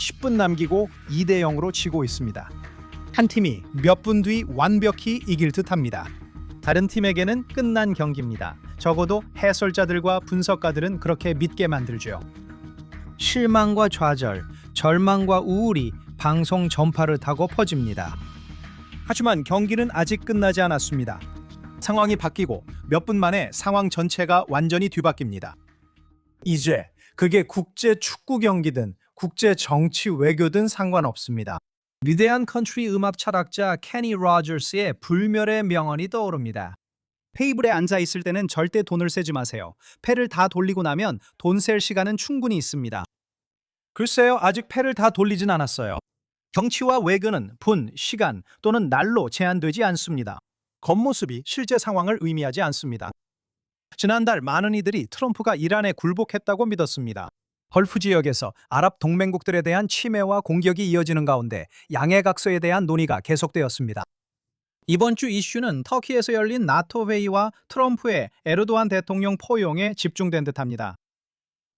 10분 남기고 2대 0으로 지고 있습니다. 한 팀이 몇 분 뒤 완벽히 이길 듯합니다. 다른 팀에게는 끝난 경기입니다. 적어도 해설자들과 분석가들은 그렇게 믿게 만들죠. 실망과 좌절, 절망과 우울이 방송 전파를 타고 퍼집니다. 하지만 경기는 아직 끝나지 않았습니다. 상황이 바뀌고 몇 분 만에 상황 전체가 완전히 뒤바뀝니다. 이제 그게 국제 축구 경기든 국제 정치 외교든 상관없습니다. 위대한 컨트리 음악 철학자 케니 로저스의 불멸의 명언이 떠오릅니다. 테이블에 앉아 있을 때는 절대 돈을 세지 마세요. 패를 다 돌리고 나면 돈 셀 시간은 충분히 있습니다. 글쎄요, 아직 패를 다 돌리진 않았어요. 정치와 외교는 분, 시간 또는 날로 제한되지 않습니다. 겉모습이 실제 상황을 의미하지 않습니다. 지난달 많은 이들이 트럼프가 이란에 굴복했다고 믿었습니다. 걸프 지역에서 아랍 동맹국들에 대한 침해와 공격이 이어지는 가운데 양해각서에 대한 논의가 계속되었습니다. 이번 주 이슈는 터키에서 열린 나토 회의와 트럼프의 에르도안 대통령 포용에 집중된 듯합니다.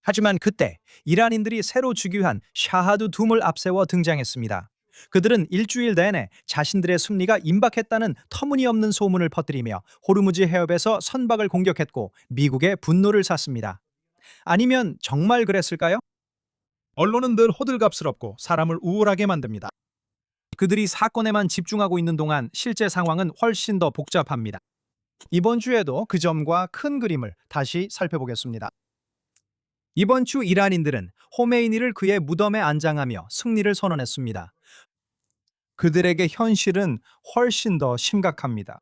하지만 그때 이란인들이 새로 즉위한 샤하드 둠을 앞세워 등장했습니다. 그들은 일주일 내내 자신들의 승리가 임박했다는 터무니없는 소문을 퍼뜨리며 호르무즈 해협에서 선박을 공격했고 미국의 분노를 샀습니다. 아니면 정말 그랬을까요? 언론은 늘 호들갑스럽고 사람을 우울하게 만듭니다. 그들이 사건에만 집중하고 있는 동안 실제 상황은 훨씬 더 복잡합니다. 이번 주에도 그 점과 큰 그림을 다시 살펴보겠습니다. 이번 주 이란인들은 호메이니를 그의 무덤에 안장하며 승리를 선언했습니다. 그들에게 현실은 훨씬 더 심각합니다.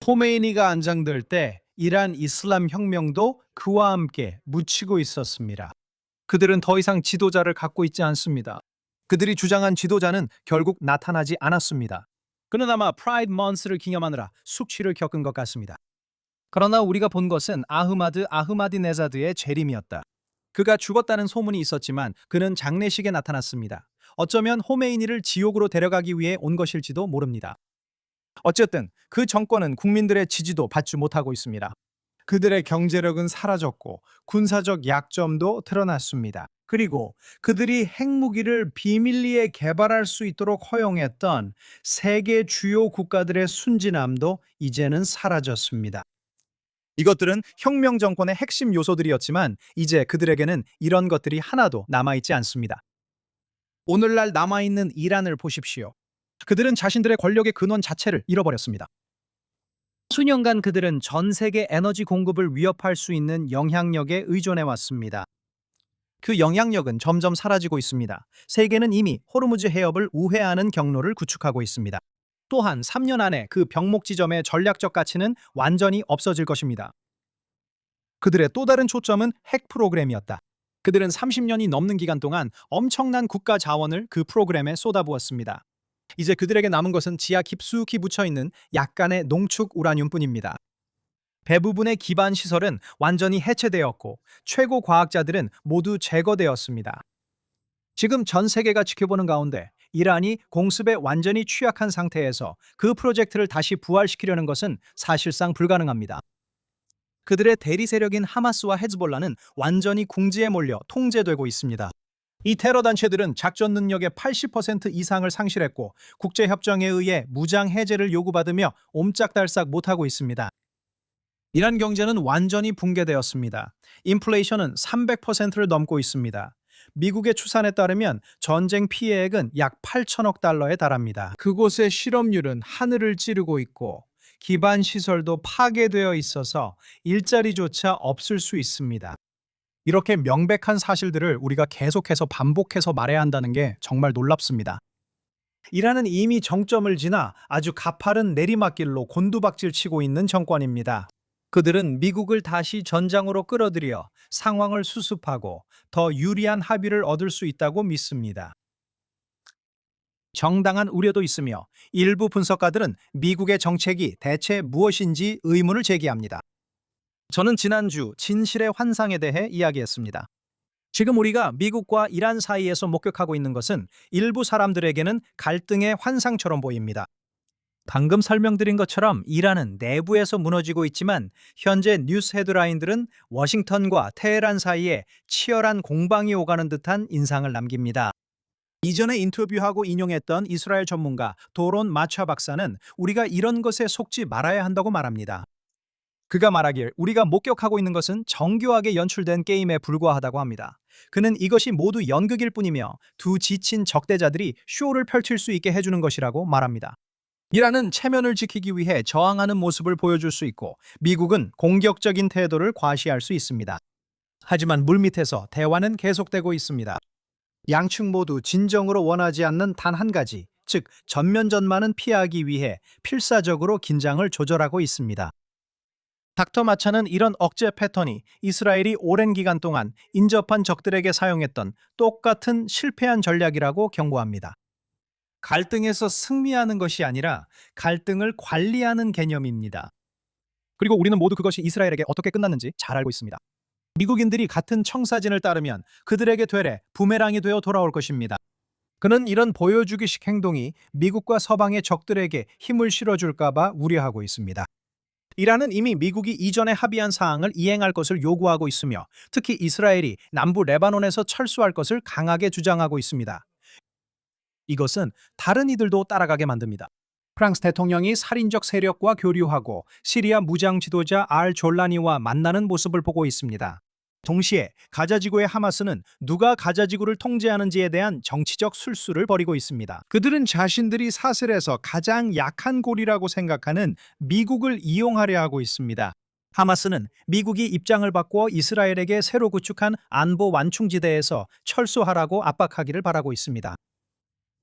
호메이니가 안장될 때 이란 이슬람 혁명도 그와 함께 묻히고 있었습니다. 그들은 더 이상 지도자를 갖고 있지 않습니다. 그들이 주장한 지도자는 결국 나타나지 않았습니다. 그는 아마 프라이드 먼스를 기념하느라 숙취를 겪은 것 같습니다. 그러나 우리가 본 것은 아흐마디네자드의 재림이었다. 그가 죽었다는 소문이 있었지만 그는 장례식에 나타났습니다. 어쩌면 호메이니를 지옥으로 데려가기 위해 온 것일지도 모릅니다. 어쨌든 그 정권은 국민들의 지지도 받지 못하고 있습니다. 그들의 경제력은 사라졌고 군사적 약점도 드러났습니다. 그리고 그들이 핵무기를 비밀리에 개발할 수 있도록 허용했던 세계 주요 국가들의 순진함도 이제는 사라졌습니다. 이것들은 혁명 정권의 핵심 요소들이었지만 이제 그들에게는 이런 것들이 하나도 남아있지 않습니다. 오늘날 남아있는 이란을 보십시오. 그들은 자신들의 권력의 근원 자체를 잃어버렸습니다. 수년간 그들은 전 세계 에너지 공급을 위협할 수 있는 영향력에 의존해왔습니다. 그 영향력은 점점 사라지고 있습니다. 세계는 이미 호르무즈 해협을 우회하는 경로를 구축하고 있습니다. 또한 3년 안에 그 병목 지점의 전략적 가치는 완전히 없어질 것입니다. 그들의 또 다른 초점은 핵 프로그램이었다. 그들은 30년이 넘는 기간 동안 엄청난 국가 자원을 그 프로그램에 쏟아부었습니다. 이제 그들에게 남은 것은 지하 깊숙이 묻혀있는 약간의 농축 우라늄뿐입니다. 대부분의 기반 시설은 완전히 해체되었고 최고 과학자들은 모두 제거되었습니다. 지금 전 세계가 지켜보는 가운데 이란이 공습에 완전히 취약한 상태에서 그 프로젝트를 다시 부활시키려는 것은 사실상 불가능합니다. 그들의 대리 세력인 하마스와 헤즈볼라는 완전히 궁지에 몰려 통제되고 있습니다. 이 테러 단체들은 작전 능력의 80% 이상을 상실했고 국제협정에 의해 무장 해제를 요구받으며 옴짝달싹 못하고 있습니다. 이란 경제는 완전히 붕괴되었습니다. 인플레이션은 300%를 넘고 있습니다. 미국의 추산에 따르면 전쟁 피해액은 약 8천억 달러에 달합니다. 그곳의 실업률은 하늘을 찌르고 있고 기반 시설도 파괴되어 있어서 일자리조차 없을 수 있습니다. 이렇게 명백한 사실들을 우리가 계속해서 반복해서 말해야 한다는 게 정말 놀랍습니다. 이란은 이미 정점을 지나 아주 가파른 내리막길로 곤두박질 치고 있는 정권입니다. 그들은 미국을 다시 전장으로 끌어들여 상황을 수습하고 더 유리한 합의를 얻을 수 있다고 믿습니다. 정당한 우려도 있으며 일부 분석가들은 미국의 정책이 대체 무엇인지 의문을 제기합니다. 저는 지난주 진실의 환상에 대해 이야기했습니다. 지금 우리가 미국과 이란 사이에서 목격하고 있는 것은 일부 사람들에게는 갈등의 환상처럼 보입니다. 방금 설명드린 것처럼 이란은 내부에서 무너지고 있지만 현재 뉴스 헤드라인들은 워싱턴과 테헤란 사이에 치열한 공방이 오가는 듯한 인상을 남깁니다. 이전에 인터뷰하고 인용했던 이스라엘 전문가 도론 마차 박사는 우리가 이런 것에 속지 말아야 한다고 말합니다. 그가 말하길 우리가 목격하고 있는 것은 정교하게 연출된 게임에 불과하다고 합니다. 그는 이것이 모두 연극일 뿐이며 두 지친 적대자들이 쇼를 펼칠 수 있게 해주는 것이라고 말합니다. 이란은 체면을 지키기 위해 저항하는 모습을 보여줄 수 있고 미국은 공격적인 태도를 과시할 수 있습니다. 하지만 물밑에서 대화는 계속되고 있습니다. 양측 모두 진정으로 원하지 않는 단 한 가지, 즉 전면전만은 피하기 위해 필사적으로 긴장을 조절하고 있습니다. 닥터 마차는 이런 억제 패턴이 이스라엘이 오랜 기간 동안 인접한 적들에게 사용했던 똑같은 실패한 전략이라고 경고합니다. 갈등에서 승리하는 것이 아니라 갈등을 관리하는 개념입니다. 그리고 우리는 모두 그것이 이스라엘에게 어떻게 끝났는지 잘 알고 있습니다. 미국인들이 같은 청사진을 따르면 그들에게 되레 부메랑이 되어 돌아올 것입니다. 그는 이런 보여주기식 행동이 미국과 서방의 적들에게 힘을 실어줄까 봐 우려하고 있습니다. 이란은 이미 미국이 이전에 합의한 사항을 이행할 것을 요구하고 있으며 특히 이스라엘이 남부 레바논에서 철수할 것을 강하게 주장하고 있습니다. 이것은 다른 이들도 따라가게 만듭니다. 프랑스 대통령이 살인적 세력과 교류하고 시리아 무장 지도자 졸라니와 만나는 모습을 보고 있습니다. 동시에 가자지구의 하마스는 누가 가자지구를 통제하는지에 대한 정치적 술수를 벌이고 있습니다. 그들은 자신들이 사슬에서 가장 약한 고리라고 생각하는 미국을 이용하려 하고 있습니다. 하마스는 미국이 입장을 바꾸어 이스라엘에게 새로 구축한 안보 완충지대에서 철수하라고 압박하기를 바라고 있습니다.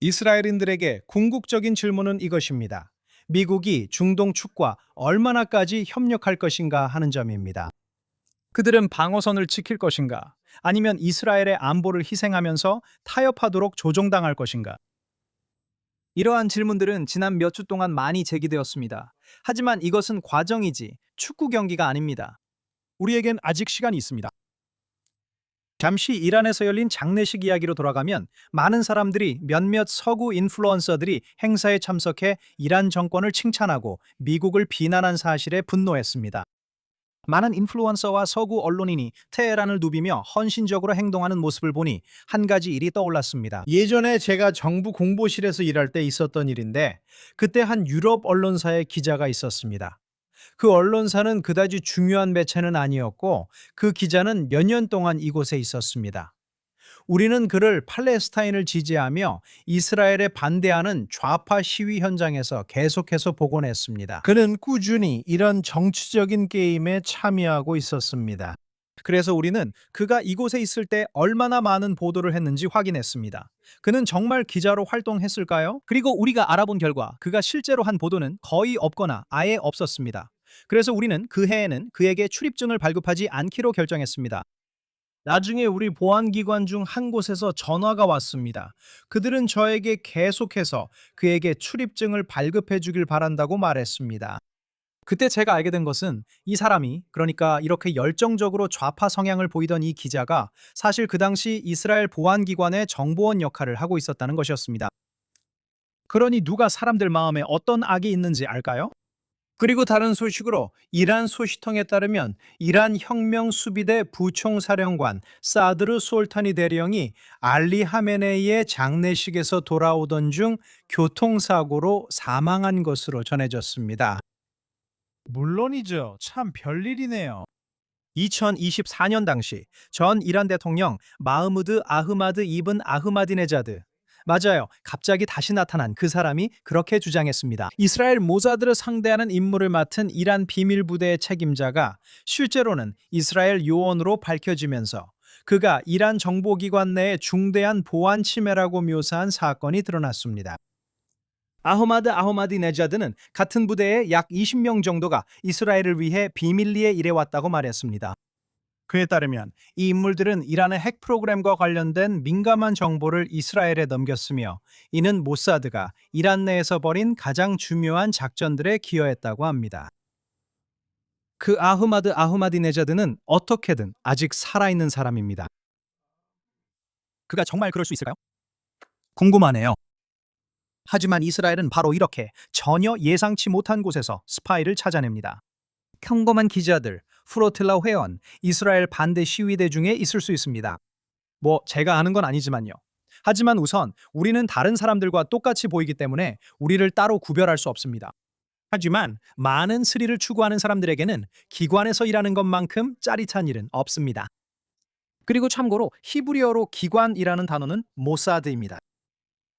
이스라엘인들에게 궁극적인 질문은 이것입니다. 미국이 중동 축과 얼마나까지 협력할 것인가 하는 점입니다. 그들은 방어선을 지킬 것인가? 아니면 이스라엘의 안보를 희생하면서 타협하도록 조종당할 것인가? 이러한 질문들은 지난 몇 주 동안 많이 제기되었습니다. 하지만 이것은 과정이지 축구 경기가 아닙니다. 우리에겐 아직 시간이 있습니다. 잠시 이란에서 열린 장례식 이야기로 돌아가면 많은 사람들이 몇몇 서구 인플루언서들이 행사에 참석해 이란 정권을 칭찬하고 미국을 비난한 사실에 분노했습니다. 많은 인플루언서와 서구 언론인이 테헤란을 누비며 헌신적으로 행동하는 모습을 보니 한 가지 일이 떠올랐습니다. 예전에 제가 정부 공보실에서 일할 때 있었던 일인데 그때 한 유럽 언론사의 기자가 있었습니다. 그 언론사는 그다지 중요한 매체는 아니었고 그 기자는 몇 년 동안 이곳에 있었습니다. 우리는 그를 팔레스타인을 지지하며 이스라엘에 반대하는 좌파 시위 현장에서 계속해서 보곤 했습니다. 그는 꾸준히 이런 정치적인 게임에 참여하고 있었습니다. 그래서 우리는 그가 이곳에 있을 때 얼마나 많은 보도를 했는지 확인했습니다. 그는 정말 기자로 활동했을까요? 그리고 우리가 알아본 결과 그가 실제로 한 보도는 거의 없거나 아예 없었습니다. 그래서 우리는 그 해에는 그에게 출입증을 발급하지 않기로 결정했습니다. 나중에 우리 보안기관 중 한 곳에서 전화가 왔습니다. 그들은 저에게 계속해서 그에게 출입증을 발급해 주길 바란다고 말했습니다. 그때 제가 알게 된 것은 이 사람이, 그러니까 이렇게 열정적으로 좌파 성향을 보이던 이 기자가 사실 그 당시 이스라엘 보안기관의 정보원 역할을 하고 있었다는 것이었습니다. 그러니 누가 사람들 마음에 어떤 악이 있는지 알까요? 그리고 다른 소식으로 이란 소식통에 따르면 이란 혁명 수비대 부총사령관 사드르 솔타니 대령이 알리 하메네이의 장례식에서 돌아오던 중 교통사고로 사망한 것으로 전해졌습니다. 물론이죠. 참 별일이네요. 2024년 당시 전 이란 대통령 마흐무드 아흐마드 이븐 아흐마디네자드, 맞아요. 갑자기 다시 나타난 그 사람이 그렇게 주장했습니다. 이스라엘 모사드를 상대하는 임무를 맡은 이란 비밀부대의 책임자가 실제로는 이스라엘 요원으로 밝혀지면서 그가 이란 정보기관 내의 중대한 보안 침해라고 묘사한 사건이 드러났습니다. 아흐마디네자드는 같은 부대의 약 20명 정도가 이스라엘을 위해 비밀리에 일해왔다고 말했습니다. 그에 따르면 이 인물들은 이란의 핵 프로그램과 관련된 민감한 정보를 이스라엘에 넘겼으며 이는 모사드가 이란 내에서 벌인 가장 중요한 작전들에 기여했다고 합니다. 그 아흐마디네자드는 어떻게든 아직 살아있는 사람입니다. 그가 정말 그럴 수 있을까요? 궁금하네요. 하지만 이스라엘은 바로 이렇게 전혀 예상치 못한 곳에서 스파이를 찾아냅니다. 평범한 기자들, 프로틸라 회원, 이스라엘 반대 시위대 중에 있을 수 있습니다. 제가 아는 건 아니지만요. 하지만 우선 우리는 다른 사람들과 똑같이 보이기 때문에 우리를 따로 구별할 수 없습니다. 하지만 많은 스릴을 추구하는 사람들에게는 기관에서 일하는 것만큼 짜릿한 일은 없습니다. 그리고 참고로 히브리어로 기관이라는 단어는 모사드입니다.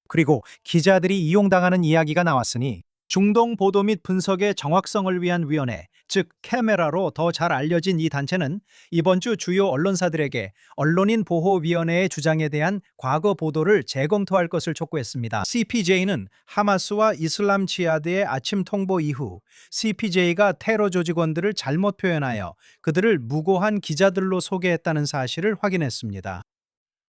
그리고 기자들이 이용당하는 이야기가 나왔으니 중동 보도 및 분석의 정확성을 위한 위원회, 즉 캐메라로 더 잘 알려진 이 단체는 이번 주 주요 언론사들에게 언론인 보호위원회의 주장에 대한 과거 보도를 재검토할 것을 촉구했습니다. CPJ는 하마스와 이슬람 지하드의 아침 통보 이후 CPJ가 테러 조직원들을 잘못 표현하여 그들을 무고한 기자들로 소개했다는 사실을 확인했습니다.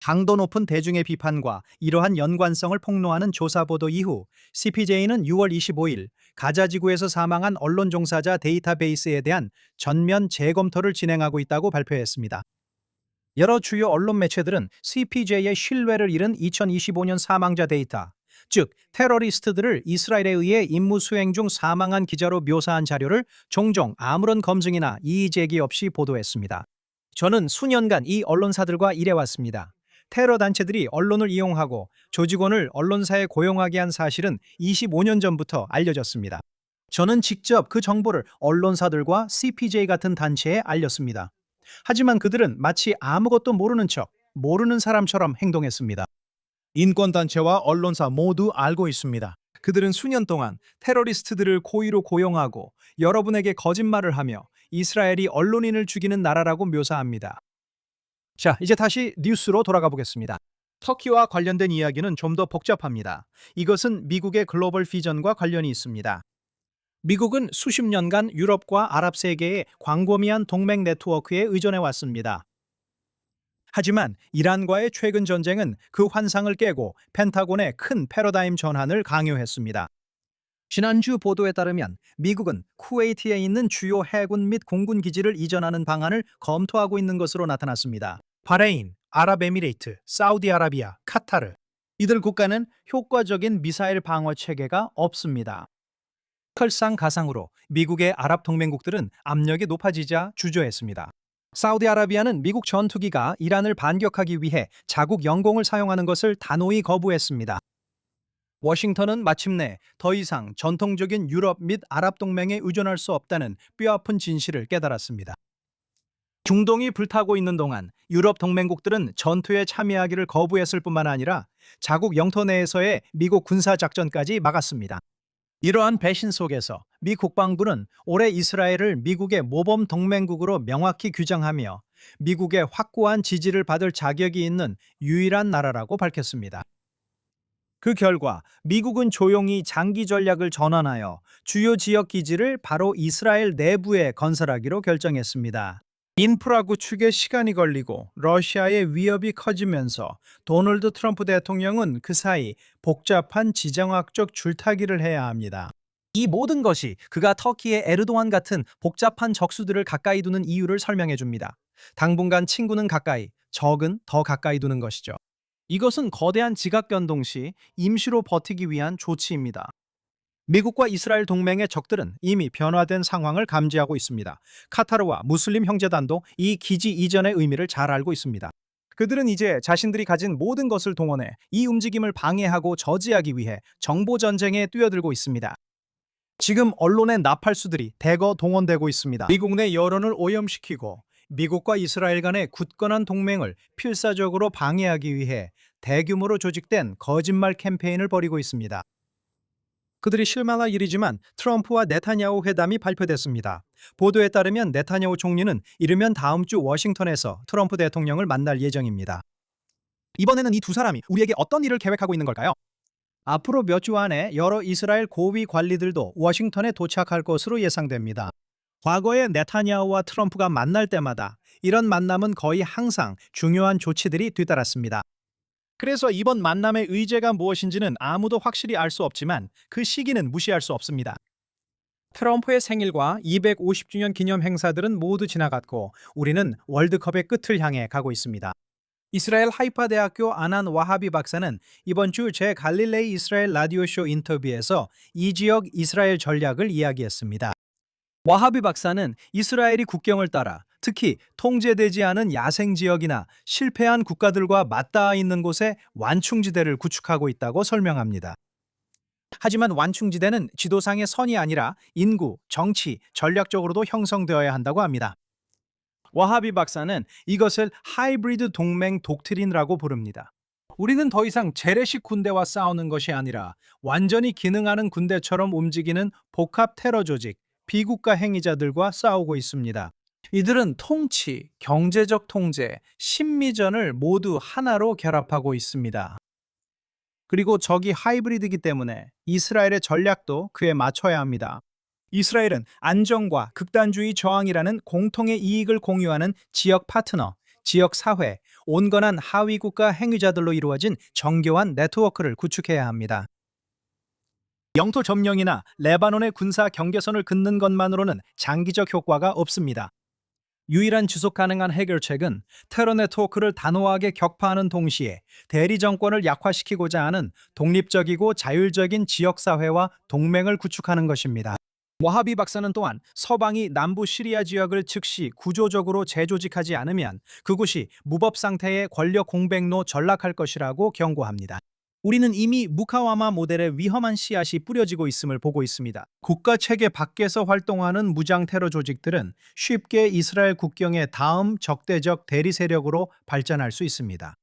강도 높은 대중의 비판과 이러한 연관성을 폭로하는 조사 보도 이후 CPJ는 6월 25일 가자 지구에서 사망한 언론 종사자 데이터베이스에 대한 전면 재검토를 진행하고 있다고 발표했습니다. 여러 주요 언론 매체들은 CPJ의 신뢰를 잃은 2025년 사망자 데이터, 즉 테러리스트들을 이스라엘에 의해 임무 수행 중 사망한 기자로 묘사한 자료를 종종 아무런 검증이나 이의 제기 없이 보도했습니다. 저는 수년간 이 언론사들과 일해왔습니다. 테러 단체들이 언론을 이용하고 조직원을 언론사에 고용하게 한 사실은 25년 전부터 알려졌습니다. 저는 직접 그 정보를 언론사들과 CPJ 같은 단체에 알렸습니다. 하지만 그들은 마치 아무것도 모르는 척, 모르는 사람처럼 행동했습니다. 인권단체와 언론사 모두 알고 있습니다. 그들은 수년 동안 테러리스트들을 고의로 고용하고 여러분에게 거짓말을 하며 이스라엘이 언론인을 죽이는 나라라고 묘사합니다. 자, 이제 다시 뉴스로 돌아가 보겠습니다. 터키와 관련된 이야기는 좀 더 복잡합니다. 이것은 미국의 글로벌 비전과 관련이 있습니다. 미국은 수십 년간 유럽과 아랍 세계의 광범위한 동맹 네트워크에 의존해 왔습니다. 하지만 이란과의 최근 전쟁은 그 환상을 깨고 펜타곤의 큰 패러다임 전환을 강요했습니다. 지난주 보도에 따르면 미국은 쿠웨이트에 있는 주요 해군 및 공군 기지를 이전하는 방안을 검토하고 있는 것으로 나타났습니다. 바레인, 아랍에미레이트, 사우디아라비아, 카타르 이들 국가는 효과적인 미사일 방어 체계가 없습니다. 설상가상으로 미국의 아랍 동맹국들은 압력이 높아지자 주저했습니다. 사우디아라비아는 미국 전투기가 이란을 반격하기 위해 자국 영공을 사용하는 것을 단호히 거부했습니다. 워싱턴은 마침내 더 이상 전통적인 유럽 및 아랍 동맹에 의존할 수 없다는 뼈아픈 진실을 깨달았습니다. 중동이 불타고 있는 동안 유럽 동맹국들은 전투에 참여하기를 거부했을 뿐만 아니라 자국 영토 내에서의 미국 군사작전까지 막았습니다. 이러한 배신 속에서 미 국방부는 올해 이스라엘을 미국의 모범 동맹국으로 명확히 규정하며 미국의 확고한 지지를 받을 자격이 있는 유일한 나라라고 밝혔습니다. 그 결과 미국은 조용히 장기 전략을 전환하여 주요 지역 기지를 바로 이스라엘 내부에 건설하기로 결정했습니다. 인프라 구축에 시간이 걸리고 러시아의 위협이 커지면서 도널드 트럼프 대통령은 그 사이 복잡한 지정학적 줄타기를 해야 합니다. 이 모든 것이 그가 터키의 에르도안 같은 복잡한 적수들을 가까이 두는 이유를 설명해 줍니다. 당분간 친구는 가까이, 적은 더 가까이 두는 것이죠. 이것은 거대한 지각변동 시 임시로 버티기 위한 조치입니다. 미국과 이스라엘 동맹의 적들은 이미 변화된 상황을 감지하고 있습니다. 카타르와 무슬림 형제단도 이 기지 이전의 의미를 잘 알고 있습니다. 그들은 이제 자신들이 가진 모든 것을 동원해 이 움직임을 방해하고 저지하기 위해 정보전쟁에 뛰어들고 있습니다. 지금 언론의 나팔수들이 대거 동원되고 있습니다. 미국 내 여론을 오염시키고 미국과 이스라엘 간의 굳건한 동맹을 필사적으로 방해하기 위해 대규모로 조직된 거짓말 캠페인을 벌이고 있습니다. 그들이 실망할 일이지만 트럼프와 네타냐후 회담이 발표됐습니다. 보도에 따르면 네타냐후 총리는 이르면 다음 주 워싱턴에서 트럼프 대통령을 만날 예정입니다. 이번에는 이 두 사람이 우리에게 어떤 일을 계획하고 있는 걸까요? 앞으로 몇 주 안에 여러 이스라엘 고위 관리들도 워싱턴에 도착할 것으로 예상됩니다. 과거에 네타냐후와 트럼프가 만날 때마다 이런 만남은 거의 항상 중요한 조치들이 뒤따랐습니다. 그래서 이번 만남의 의제가 무엇인지는 아무도 확실히 알 수 없지만 그 시기는 무시할 수 없습니다. 트럼프의 생일과 250주년 기념 행사들은 모두 지나갔고 우리는 월드컵의 끝을 향해 가고 있습니다. 이스라엘 하이파 대학교 아난 와하비 박사는 이번 주 제 갈릴레이 이스라엘 라디오쇼 인터뷰에서 이 지역 이스라엘 전략을 이야기했습니다. 와하비 박사는 이스라엘이 국경을 따라 특히 통제되지 않은 야생 지역이나 실패한 국가들과 맞닿아 있는 곳에 완충지대를 구축하고 있다고 설명합니다. 하지만 완충지대는 지도상의 선이 아니라 인구, 정치, 전략적으로도 형성되어야 한다고 합니다. 와하비 박사는 이것을 하이브리드 동맹 독트린이라고 부릅니다. 우리는 더 이상 재래식 군대와 싸우는 것이 아니라 완전히 기능하는 군대처럼 움직이는 복합 테러 조직, 비국가 행위자들과 싸우고 있습니다. 이들은 통치, 경제적 통제, 심리전을 모두 하나로 결합하고 있습니다. 그리고 적이 하이브리드이기 때문에 이스라엘의 전략도 그에 맞춰야 합니다. 이스라엘은 안정과 극단주의 저항이라는 공통의 이익을 공유하는 지역 파트너, 지역 사회, 온건한 하위 국가 행위자들로 이루어진 정교한 네트워크를 구축해야 합니다. 영토 점령이나 레바논의 군사 경계선을 긋는 것만으로는 장기적 효과가 없습니다. 유일한 지속 가능한 해결책은 테러 네트워크를 단호하게 격파하는 동시에 대리 정권을 약화시키고자 하는 독립적이고 자율적인 지역사회와 동맹을 구축하는 것입니다. 와하비 박사는 또한 서방이 남부 시리아 지역을 즉시 구조적으로 재조직하지 않으면 그곳이 무법 상태의 권력 공백로 전락할 것이라고 경고합니다. 우리는 이미 무카와마 모델의 위험한 씨앗이 뿌려지고 있음을 보고 있습니다. 국가 체계 밖에서 활동하는 무장 테러 조직들은 쉽게 이스라엘 국경의 다음 적대적 대리 세력으로 발전할 수 있습니다.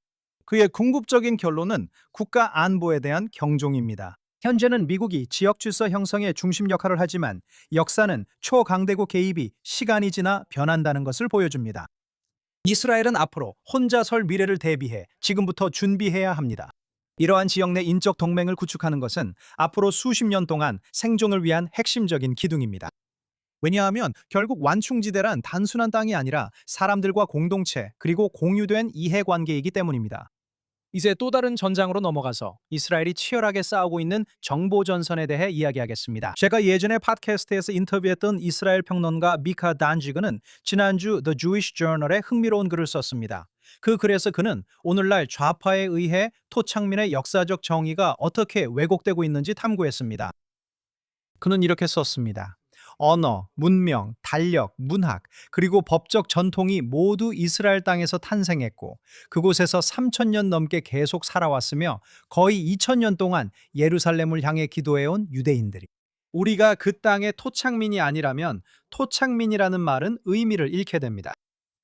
그의 궁극적인 결론은 국가 안보에 대한 경종입니다. 현재는 미국이 지역 질서 형성의 중심 역할을 하지만 역사는 초강대국 개입이 시간이 지나 변한다는 것을 보여줍니다. 이스라엘은 앞으로 혼자 설 미래를 대비해 지금부터 준비해야 합니다. 이러한 지역 내 인적 동맹을 구축하는 것은 앞으로 수십 년 동안 생존을 위한 핵심적인 기둥입니다. 왜냐하면 결국 완충지대란 단순한 땅이 아니라 사람들과 공동체 그리고 공유된 이해관계이기 때문입니다. 이제 또 다른 전장으로 넘어가서 이스라엘이 치열하게 싸우고 있는 정보전선에 대해 이야기하겠습니다. 제가 예전에 팟캐스트에서 인터뷰했던 이스라엘 평론가 미카 단지그는 지난주 The Jewish Journal에 흥미로운 글을 썼습니다. 그 글에서 그는 오늘날 좌파에 의해 토착민의 역사적 정의가 어떻게 왜곡되고 있는지 탐구했습니다. 그는 이렇게 썼습니다. 언어, 문명, 달력, 문학, 그리고 법적 전통이 모두 이스라엘 땅에서 탄생했고 그곳에서 3,000년 넘게 계속 살아왔으며 거의 2,000년 동안 예루살렘을 향해 기도해온 유대인들이 우리가 그 땅의 토착민이 아니라면 토착민이라는 말은 의미를 잃게 됩니다.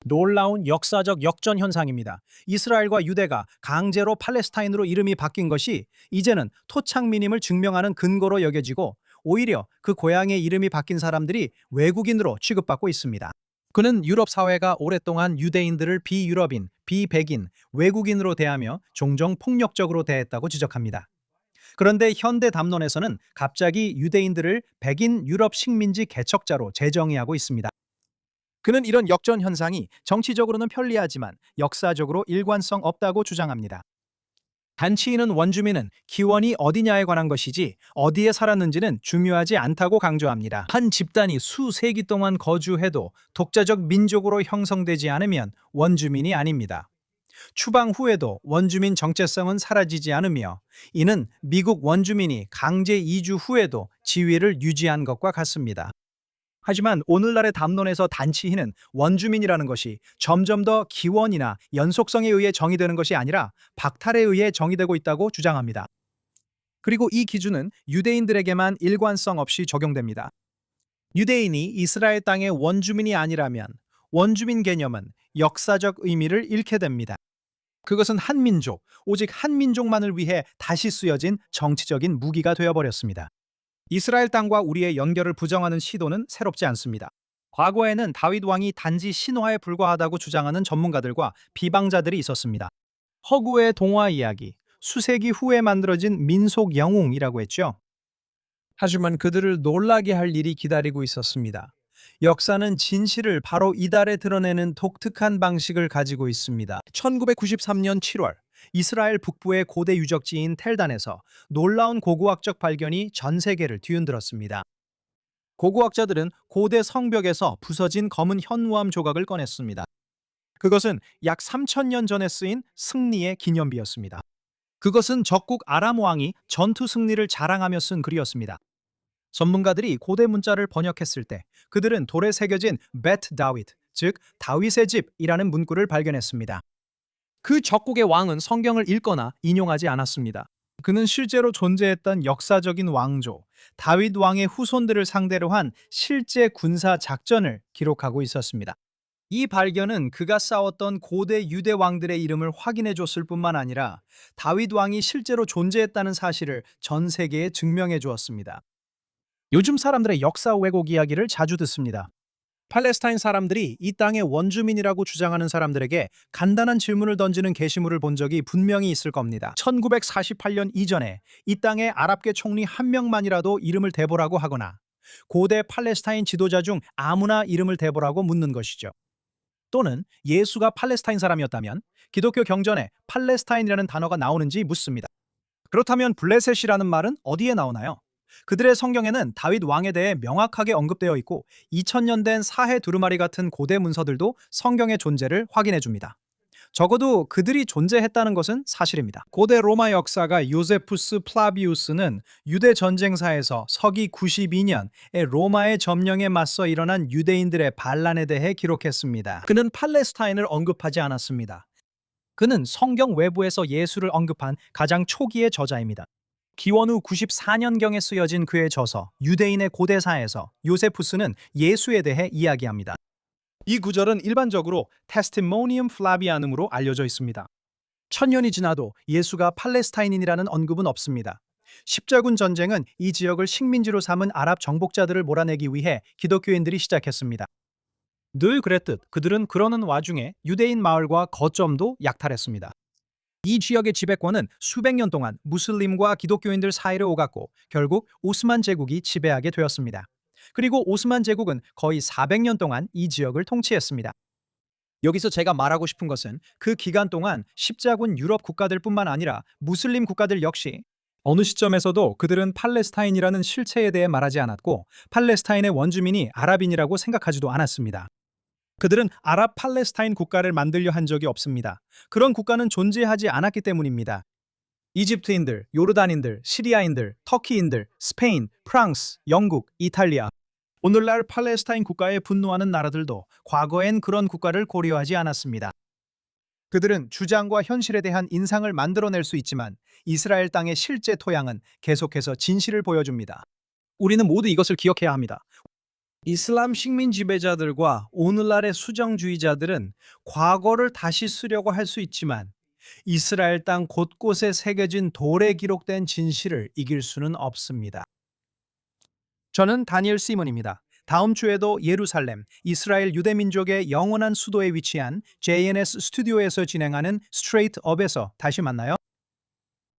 놀라운 역사적 역전 현상입니다. 이스라엘과 유대가 강제로 팔레스타인으로 이름이 바뀐 것이 이제는 토착민임을 증명하는 근거로 여겨지고 오히려 그 고향의 이름이 바뀐 사람들이 외국인으로 취급받고 있습니다. 그는 유럽 사회가 오랫동안 유대인들을 비유럽인, 비백인, 외국인으로 대하며 종종 폭력적으로 대했다고 지적합니다. 그런데 현대 담론에서는 갑자기 유대인들을 백인 유럽 식민지 개척자로 재정의하고 있습니다. 그는 이런 역전 현상이 정치적으로는 편리하지만 역사적으로 일관성 없다고 주장합니다. 단치인은 원주민은 기원이 어디냐에 관한 것이지 어디에 살았는지는 중요하지 않다고 강조합니다. 한 집단이 수세기 동안 거주해도 독자적 민족으로 형성되지 않으면 원주민이 아닙니다. 추방 후에도 원주민 정체성은 사라지지 않으며 이는 미국 원주민이 강제 이주 후에도 지위를 유지한 것과 같습니다. 하지만 오늘날의 담론에서 단치인은 원주민이라는 것이 점점 더 기원이나 연속성에 의해 정의되는 것이 아니라 박탈에 의해 정의되고 있다고 주장합니다. 그리고 이 기준은 유대인들에게만 일관성 없이 적용됩니다. 유대인이 이스라엘 땅의 원주민이 아니라면 원주민 개념은 역사적 의미를 잃게 됩니다. 그것은 한민족, 오직 한민족만을 위해 다시 쓰여진 정치적인 무기가 되어버렸습니다. 이스라엘 땅과 우리의 연결을 부정하는 시도는 새롭지 않습니다. 과거에는 다윗 왕이 단지 신화에 불과하다고 주장하는 전문가들과 비방자들이 있었습니다. 허구의 동화 이야기, 수세기 후에 만들어진 민속 영웅이라고 했죠. 하지만 그들을 놀라게 할 일이 기다리고 있었습니다. 역사는 진실을 바로 이달에 드러내는 독특한 방식을 가지고 있습니다. 1993년 7월 이스라엘 북부의 고대 유적지인 텔단에서 놀라운 고고학적 발견이 전 세계를 뒤흔들었습니다. 고고학자들은 고대 성벽에서 부서진 검은 현무암 조각을 꺼냈습니다. 그것은 약 3,000년 전에 쓰인 승리의 기념비였습니다. 그것은 적국 아람 왕이 전투 승리를 자랑하며 쓴 글이었습니다. 전문가들이 고대 문자를 번역했을 때 그들은 돌에 새겨진 베트 다윗, 즉 다윗의 집이라는 문구를 발견했습니다. 그 적국의 왕은 성경을 읽거나 인용하지 않았습니다. 그는 실제로 존재했던 역사적인 왕조, 다윗 왕의 후손들을 상대로 한 실제 군사 작전을 기록하고 있었습니다. 이 발견은 그가 싸웠던 고대 유대 왕들의 이름을 확인해 줬을 뿐만 아니라 다윗 왕이 실제로 존재했다는 사실을 전 세계에 증명해 주었습니다. 요즘 사람들의 역사 왜곡 이야기를 자주 듣습니다. 팔레스타인 사람들이 이 땅의 원주민이라고 주장하는 사람들에게 간단한 질문을 던지는 게시물을 본 적이 분명히 있을 겁니다. 1948년 이전에 이 땅의 아랍계 총리 한 명만이라도 이름을 대보라고 하거나 고대 팔레스타인 지도자 중 아무나 이름을 대보라고 묻는 것이죠. 또는 예수가 팔레스타인 사람이었다면 기독교 경전에 팔레스타인이라는 단어가 나오는지 묻습니다. 그렇다면 블레셋이라는 말은 어디에 나오나요? 그들의 성경에는 다윗 왕에 대해 명확하게 언급되어 있고 2000년 된 사해 두루마리 같은 고대 문서들도 성경의 존재를 확인해 줍니다. 적어도 그들이 존재했다는 것은 사실입니다. 고대 로마 역사가 요세푸스 플라비우스는 유대 전쟁사에서 서기 92년에 로마의 점령에 맞서 일어난 유대인들의 반란에 대해 기록했습니다. 그는 팔레스타인을 언급하지 않았습니다. 그는 성경 외부에서 예수를 언급한 가장 초기의 저자입니다. 기원 후 94년경에 쓰여진 그의 저서 유대인의 고대사에서 요세푸스는 예수에 대해 이야기합니다. 이 구절은 일반적으로 테스티모니움 플라비아눔으로 알려져 있습니다. 1000년이 지나도 예수가 팔레스타인인이라는 언급은 없습니다. 십자군 전쟁은 이 지역을 식민지로 삼은 아랍 정복자들을 몰아내기 위해 기독교인들이 시작했습니다. 늘 그랬듯 그들은 그러는 와중에 유대인 마을과 거점도 약탈했습니다. 이 지역의 지배권은 수백 년 동안 무슬림과 기독교인들 사이를 오갔고 결국 오스만 제국이 지배하게 되었습니다. 그리고 오스만 제국은 거의 400년 동안 이 지역을 통치했습니다. 여기서 제가 말하고 싶은 것은 그 기간 동안 십자군 유럽 국가들뿐만 아니라 무슬림 국가들 역시 어느 시점에서도 그들은 팔레스타인이라는 실체에 대해 말하지 않았고 팔레스타인의 원주민이 아랍인이라고 생각하지도 않았습니다. 그들은 아랍 팔레스타인 국가를 만들려 한 적이 없습니다. 그런 국가는 존재하지 않았기 때문입니다. 이집트인들, 요르단인들, 시리아인들, 터키인들, 스페인, 프랑스, 영국, 이탈리아. 오늘날 팔레스타인 국가에 분노하는 나라들도 과거엔 그런 국가를 고려하지 않았습니다. 그들은 주장과 현실에 대한 인상을 만들어낼 수 있지만 이스라엘 땅의 실제 토양은 계속해서 진실을 보여줍니다. 우리는 모두 이것을 기억해야 합니다. 이슬람 식민 지배자들과 오늘날의 수정주의자들은 과거를 다시 쓰려고 할 수 있지만 이스라엘 땅 곳곳에 새겨진 돌에 기록된 진실을 이길 수는 없습니다. 저는 다니엘 시몬입니다. 다음 주에도 예루살렘, 이스라엘 유대민족의 영원한 수도에 위치한 JNS 스튜디오에서 진행하는 스트레이트 업에서 다시 만나요.